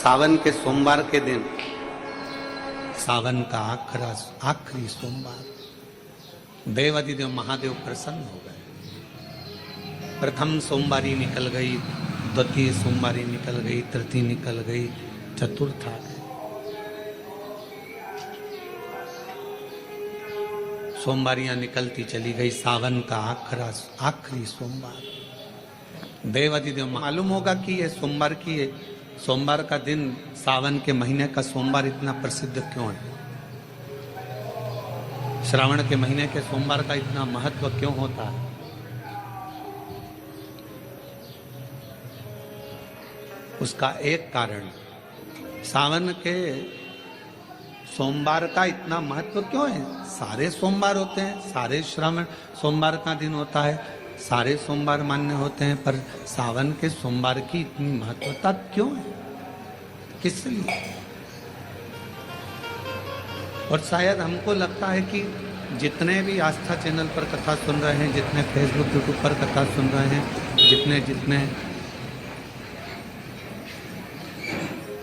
सावन के सोमवार के दिन, सावन का आखिरी सोमवार, देवाधिदेव महादेव प्रसन्न हो गए। प्रथम सोमवारी निकल गई, द्वितीय सोमवारी निकल गई, तृतीय निकल गई, चतुर्थ आ गई। सोमवारियां निकलती चली गई। सावन का आखिरी सोमवार, देवाधिदेव मालूम होगा कि ये सोमवार की है। सोमवार का दिन, सावन के महीने का सोमवार इतना प्रसिद्ध क्यों है? श्रावण के महीने के सोमवार का इतना महत्व क्यों होता है? उसका एक कारण, सावन के सोमवार का इतना महत्व क्यों है? सारे सोमवार होते हैं, सारे श्रावण सोमवार का दिन होता है, सारे सोमवार मान्य होते हैं, पर सावन के सोमवार की इतनी महत्वता क्यों है? किस लिए? और शायद हमको लगता है कि जितने भी आस्था चैनल पर कथा सुन रहे हैं, जितने फेसबुक यूट्यूब पर कथा सुन रहे हैं, जितने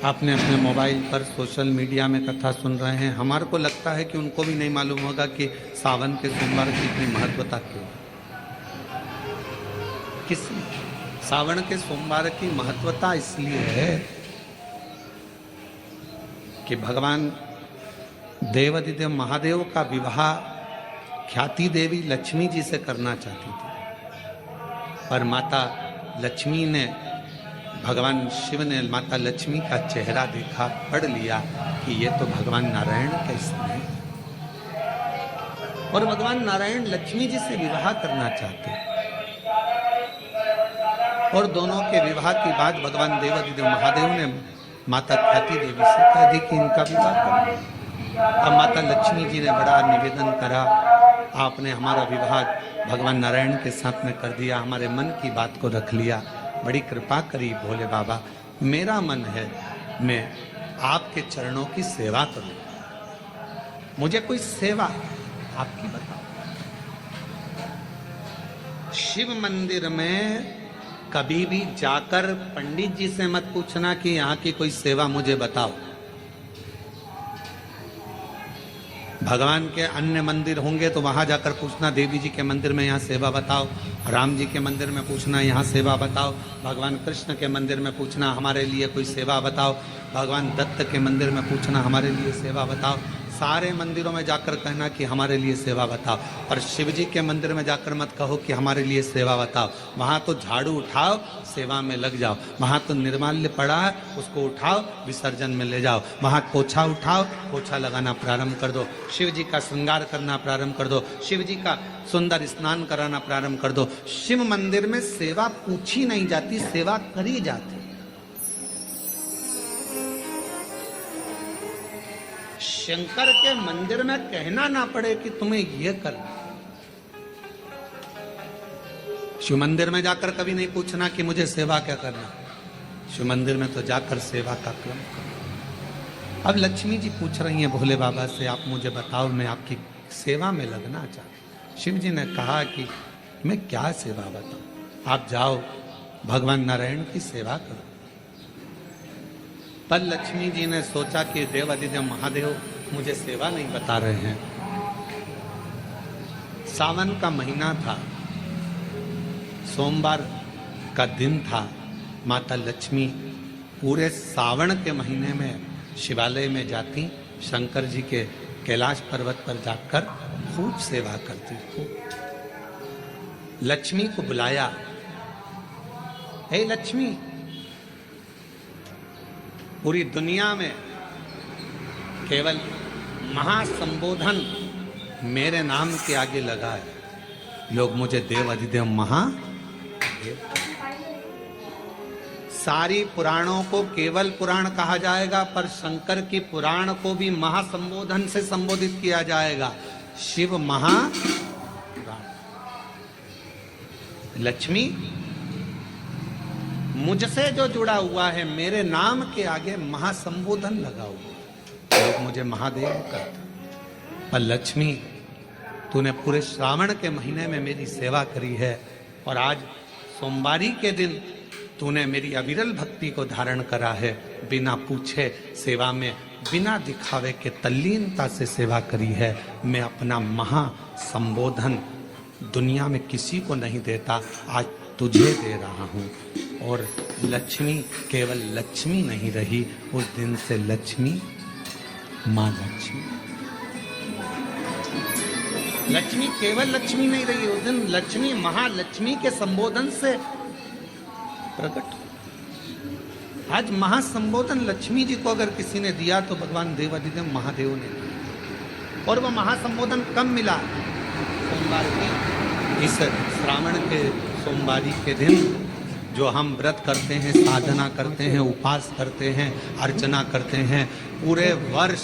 अपने अपने मोबाइल पर सोशल मीडिया में कथा सुन रहे हैं, हमारे को लगता है कि उनको भी नहीं मालूम होगा कि सावन के सोमवार की इतनी महत्वता क्यों है। किस सावन के सोमवार की महत्वता इसलिए है कि भगवान देवाधिदेव महादेव का विवाह ख्याति देवी लक्ष्मी जी से करना चाहती थी, पर माता लक्ष्मी ने, भगवान शिव ने माता लक्ष्मी का चेहरा देखा, पढ़ लिया कि ये तो भगवान नारायण के स्तन है, और भगवान नारायण लक्ष्मी जी से विवाह करना चाहते। और दोनों के विवाह की बात भगवान देवाधिदेव महादेव ने माता ख्याति देवी से कह दी कि इनका विवाह करो। अब माता लक्ष्मी जी ने बड़ा निवेदन करा, आपने हमारा विवाह भगवान नारायण के साथ में कर दिया, हमारे मन की बात को रख लिया, बड़ी कृपा करी भोले बाबा। मेरा मन है मैं आपके चरणों की सेवा करूं, मुझे कोई सेवा आपकी बताओ। शिव मंदिर में कभी भी जाकर पंडित जी से मत पूछना कि यहाँ की कोई सेवा मुझे बताओ। भगवान के अन्य मंदिर होंगे तो वहां जाकर पूछना, देवी जी के मंदिर में यहाँ सेवा बताओ, राम जी के मंदिर में पूछना यहाँ सेवा बताओ, भगवान कृष्ण के मंदिर में पूछना हमारे लिए कोई सेवा बताओ, भगवान दत्त के मंदिर में पूछना हमारे लिए सेवा बताओ। सारे मंदिरों में जाकर कहना कि हमारे लिए सेवा बताओ, पर शिव जी के मंदिर में जाकर मत कहो कि हमारे लिए सेवा बताओ। वहाँ तो झाड़ू उठाओ, सेवा में लग जाओ। वहाँ तो निर्माल्य पड़ा है, उसको उठाओ, विसर्जन में ले जाओ। वहाँ पोछा उठाओ, पोछा लगाना प्रारंभ कर दो, शिव जी का श्रृंगार करना प्रारंभ कर दो, शिव जी का सुंदर स्नान कराना प्रारंभ कर दो। शिव मंदिर में सेवा पूछी नहीं जाती, सेवा करी जाती। शंकर के मंदिर में कहना ना पड़े कि तुम्हें यह करना। शिव मंदिर में जाकर कभी नहीं पूछना कि मुझे सेवा क्या करना, शिव मंदिर में तो जाकर सेवा का क्रम करो। अब लक्ष्मी जी पूछ रही हैं भोले बाबा से, आप मुझे बताओ, मैं आपकी सेवा में लगना चाहती। शिव जी ने कहा कि मैं क्या सेवा बताऊं, आप जाओ भगवान नारायण की सेवा करो। पर लक्ष्मी जी ने सोचा कि देवाधिदेव महादेव मुझे सेवा नहीं बता रहे हैं। सावन का महीना था, सोमवार का दिन था। माता लक्ष्मी पूरे सावन के महीने में शिवालय में जाती, शंकर जी के कैलाश पर्वत पर जाकर खूब सेवा करती। खूब लक्ष्मी को बुलाया, हे लक्ष्मी, पूरी दुनिया में केवल महासंबोधन मेरे नाम के आगे लगा है। लोग मुझे देवाधिदेव महादेव, सारी पुराणों को केवल पुराण कहा जाएगा, पर शंकर की पुराण को भी महासंबोधन से संबोधित किया जाएगा, शिव महापुराण। लक्ष्मी, मुझसे जो जुड़ा हुआ है, मेरे नाम के आगे महासंबोधन लगा हुआ, लोग मुझे महादेव कहते। पर लक्ष्मी, तूने पूरे श्रावण के महीने में मेरी सेवा करी है, और आज सोमवारी के दिन तूने मेरी अविरल भक्ति को धारण करा है, बिना पूछे सेवा में, बिना दिखावे के तल्लीनता से सेवा करी है। मैं अपना महा संबोधन दुनिया में किसी को नहीं देता, आज तुझे दे रहा हूँ। और लक्ष्मी केवल लक्ष्मी नहीं रही, उस दिन से लक्ष्मी माँ लक्ष्मी, लक्ष्मी केवल लक्ष्मी नहीं रही, उस दिन लक्ष्मी महालक्ष्मी के संबोधन से प्रकट। आज महासंबोधन लक्ष्मी जी को अगर किसी ने दिया तो भगवान देवाधिदेव महादेव ने दिया। और वह महासंबोधन कब मिला? सोमवार की, इस श्रावण के सोमवारी के दिन जो हम व्रत करते हैं, साधना करते हैं, उपास करते हैं, अर्चना करते हैं। पूरे वर्ष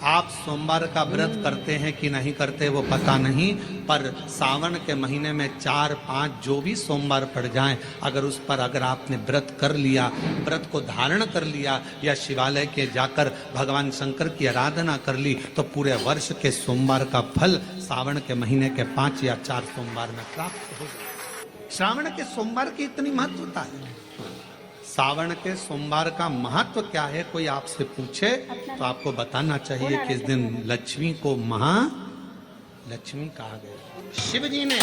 आप सोमवार का व्रत करते हैं कि नहीं करते वो पता नहीं, पर सावन के महीने में 4-5 जो भी सोमवार पड़ जाएं, अगर आपने व्रत कर लिया, व्रत को धारण कर लिया, या शिवालय के जाकर भगवान शंकर की आराधना कर ली, तो पूरे वर्ष के सोमवार का फल सावन के महीने के 5 या 4 सोमवार में प्राप्त हो जाए। श्रावण के सोमवार की इतनी महत्वता है। सावन के सोमवार का महत्व क्या है, कोई आपसे पूछे तो आपको बताना चाहिए कि इस दिन लक्ष्मी को महालक्ष्मी कहा गया। शिव जी ने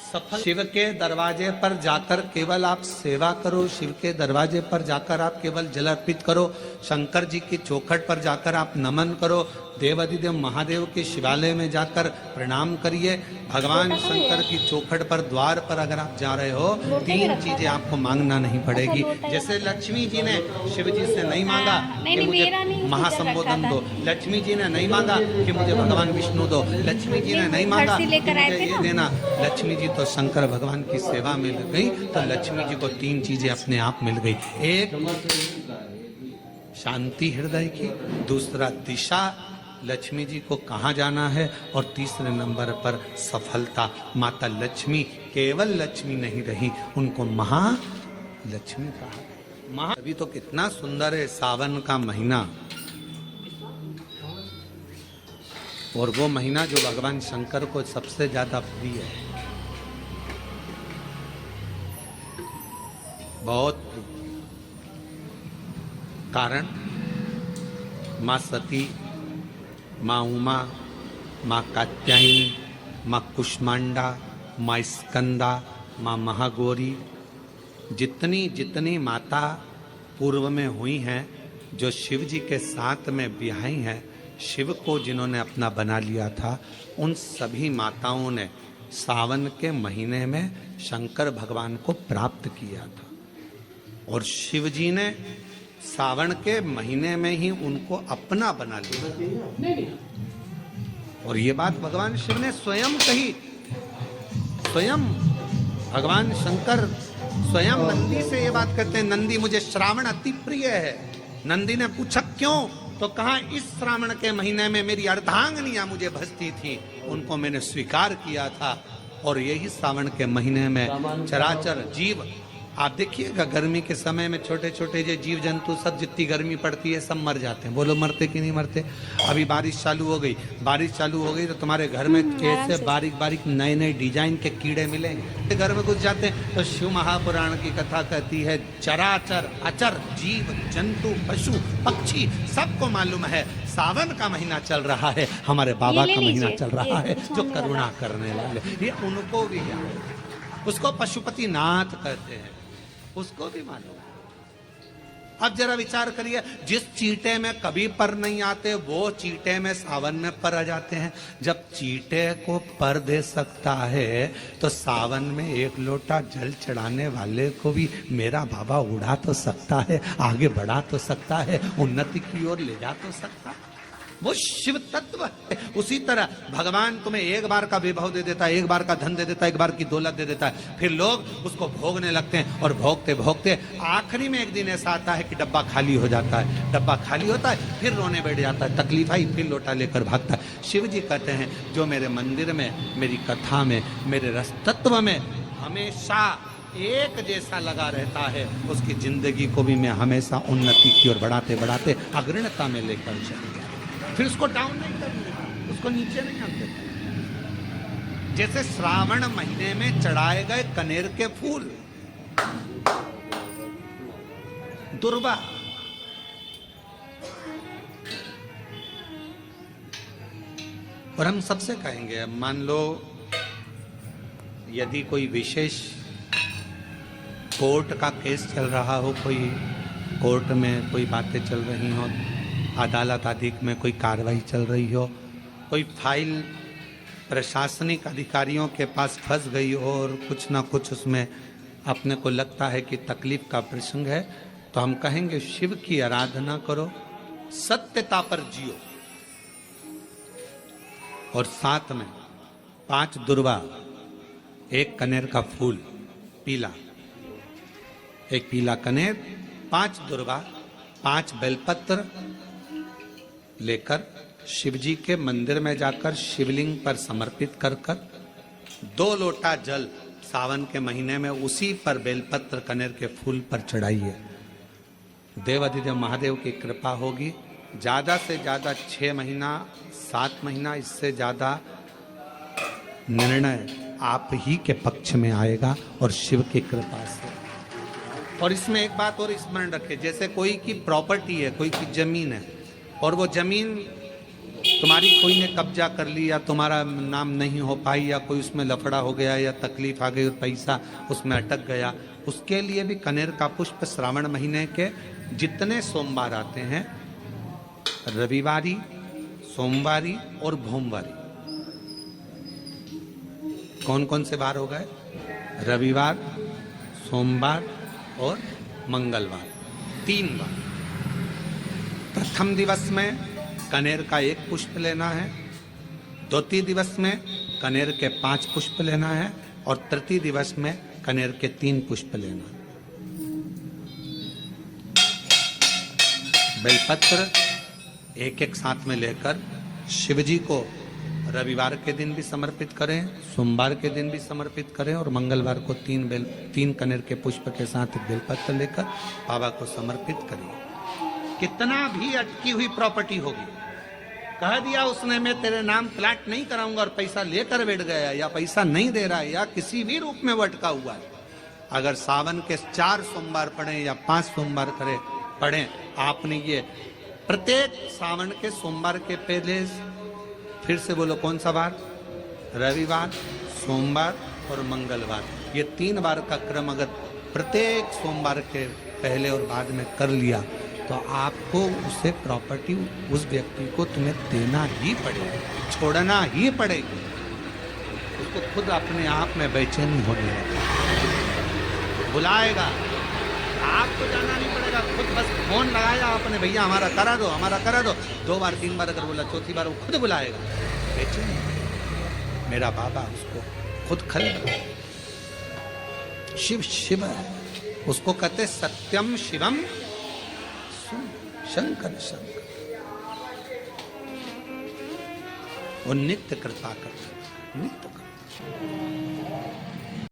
सफल, शिव के दरवाजे पर जाकर केवल आप सेवा करो, शिव के दरवाजे पर जाकर आप केवल जल अर्पित करो, शंकर जी की चौखट पर जाकर आप नमन करो, देवाधिदेव महादेव के शिवालय में जाकर प्रणाम करिए। भगवान शंकर की चौखट पर, द्वार पर अगर आप जा रहे हो, 3 चीजें आपको मांगना नहीं पड़ेगी। जैसे लक्ष्मी जी ने शिव जी से नहीं मांगा कि मुझे महासंबोधन दो, लक्ष्मी जी ने नहीं मांगा कि मुझे भगवान विष्णु दो, लक्ष्मी जी ने नहीं मांगा कि मुझे ये देना। लक्ष्मी जी तो शंकर भगवान की सेवा में लग गई, तो लक्ष्मी जी को 3 चीजें अपने आप मिल गई। एक शांति हृदय की, दूसरा दिशा, लक्ष्मी जी को कहाँ जाना है, और तीसरे नंबर पर सफलता। माता लक्ष्मी केवल लक्ष्मी नहीं रही, उनको महालक्ष्मी कहा। अभी तो कितना सुंदर है सावन का महीना, और वो महीना जो भगवान शंकर को सबसे ज्यादा प्रिय है, बहुत प्रिय। कारण माँ सती, माँ उमा, माँ कात्यायनी, माँ कुष्मांडा, माँ स्कंदा, माँ महागौरी, जितनी जितनी माता पूर्व में हुई हैं, जो शिव जी के साथ में ब्याही हैं, शिव को जिन्होंने अपना बना लिया था, उन सभी माताओं ने सावन के महीने में शंकर भगवान को प्राप्त किया था। और शिव जी ने सावन के महीने में ही उनको अपना बना लिया। और ये बात भगवान शिव ने स्वयं कही। स्वयं भगवान शंकर स्वयं नंदी से ये बात कहते हैं, नंदी मुझे श्रावण अति प्रिय है। नंदी ने पूछा क्यों, तो कहा इस श्रावण के महीने में मेरी अर्धांगिनियां मुझे भजती थी, उनको मैंने स्वीकार किया था। और यही सावन के महीने में चराचर जीव, आप देखिएगा गर्मी के समय में छोटे छोटे जो जीव जंतु सब, जितनी गर्मी पड़ती है सब मर जाते हैं। बोलो मरते कि नहीं मरते? अभी बारिश चालू हो गई, बारिश चालू हो गई तो तुम्हारे घर में कैसे बारीक बारीक नए नए डिजाइन के कीड़े मिलेंगे। घर में घुस जाते हैं तो शिव महापुराण की कथा कहती है, चराचर अचर जीव जंतु पशु पक्षी सबको मालूम है सावन का महीना चल रहा है, हमारे बाबा का महीना चल रहा है जो करुणा करने वाले, ये उनको भी ज्ञान है। उसको पशुपति नाथ कहते हैं, उसको भी मालूम है। अब जरा विचार करिए, जिस चींटे में कभी पर नहीं आते वो चींटे में सावन में पर आ जाते हैं। जब चींटे को पर दे सकता है तो सावन में 1 लोटा जल चढ़ाने वाले को भी मेरा बाबा उड़ा तो सकता है, आगे बढ़ा तो सकता है, उन्नति की ओर ले जा तो सकता है। वो शिव तत्व है। उसी तरह भगवान तुम्हें एक बार का विभव दे देता है, एक बार का धन दे देता है, एक बार की दौलत दे देता है, फिर लोग उसको भोगने लगते हैं और भोगते भोगते आखिरी में एक दिन ऐसा आता है कि डब्बा खाली हो जाता है। डब्बा खाली होता है, फिर रोने बैठ जाता है, तकलीफ आई, फिर लोटा लेकर भागता है। शिव जी कहते हैं जो मेरे मंदिर में, मेरी कथा में, मेरे रस तत्व में हमेशा एक जैसा लगा रहता है, उसकी जिंदगी को भी मैं हमेशा उन्नति की ओर बढ़ाते बढ़ाते अग्रणता में लेकर चलूंगा। फिर उसको डाउन नहीं करने, उसको नीचे नहीं आने देता। जैसे श्रावण महीने में चढ़ाए गए कनेर के फूल, दुर्वा। और हम सबसे कहेंगे, मान लो यदि कोई विशेष कोर्ट का केस चल रहा हो, कोई कोर्ट में कोई बातें चल रही हो, अदालत आदि में कोई कार्रवाई चल रही हो, कोई फाइल प्रशासनिक अधिकारियों के पास फंस गई हो और कुछ ना कुछ उसमें अपने को लगता है कि तकलीफ का प्रसंग है, तो हम कहेंगे शिव की आराधना करो, सत्यता पर जियो, और साथ में 5 दुर्वा, 1 कनेर का फूल पीला, 1 पीला कनेर, 5 दुर्वा, 5 बेलपत्र लेकर शिव जी के मंदिर में जाकर शिवलिंग पर समर्पित कर 2 लोटा जल सावन के महीने में उसी पर बेलपत्र कनेर के फूल पर चढ़ाइए। देवाधिदेव महादेव की कृपा होगी। ज्यादा से ज्यादा 6 महीना 7 महीना, इससे ज्यादा निर्णय आप ही के पक्ष में आएगा और शिव की कृपा से। और इसमें एक बात और स्मरण रखें, जैसे कोई की प्रॉपर्टी है, कोई की जमीन है, और वो जमीन तुम्हारी कोई ने कब्जा कर ली या तुम्हारा नाम नहीं हो पाई या कोई उसमें लफड़ा हो गया या तकलीफ आ गई और पैसा उसमें अटक गया, उसके लिए भी कनेर का पुष्प श्रावण महीने के जितने सोमवार आते हैं, रविवारी, सोमवारी और भोमवारी, कौन कौन से बार हो गए? रविवार, सोमवार और मंगलवार, 3 बार। प्रथम दिवस में कनेर का 1 पुष्प लेना है, द्वितीय दिवस में कनेर के 5 पुष्प लेना है, और तृतीय दिवस में कनेर के 3 पुष्प लेना है। बेलपत्र 1-1 साथ में लेकर शिव जी को रविवार के दिन भी समर्पित करें, सोमवार के दिन भी समर्पित करें, और मंगलवार को 3 कनेर के पुष्प के साथ बेलपत्र लेकर बाबा को समर्पित करिए। कितना भी अटकी हुई प्रॉपर्टी होगी, कह दिया उसने मैं तेरे नाम प्लाट नहीं कराऊंगा और पैसा लेकर बैठ गया, या पैसा नहीं दे रहा है, या किसी भी रूप में वो अटका हुआ है, अगर सावन के 4 सोमवार पढ़े या 5 सोमवार पढ़े, आपने ये प्रत्येक सावन के सोमवार के पहले, फिर से बोलो कौन सा बार? रविवार, सोमवार और मंगलवार, ये 3 बार का क्रम अगर प्रत्येक सोमवार के पहले और बाद में कर लिया तो आपको उसे प्रॉपर्टी उस व्यक्ति को तुम्हें देना ही पड़ेगा, छोड़ना ही पड़ेगी। उसको खुद अपने आप में बेचैनी होने लगेगी, बुलाएगा, आपको जाना नहीं पड़ेगा, खुद बस फोन लगाया आपने, भैया हमारा करा दो, हमारा करा दो, 2 बार 3 बार अगर बोला, 4थी बार वो खुद बुलाएगा। बेचैनी, मेरा बाबा उसको खुद खरीद। शिव शिव है, उसको कहते सत्यम शिवम शंकर शंकर, वो नित्य कृपा करता, नित्य कृपा।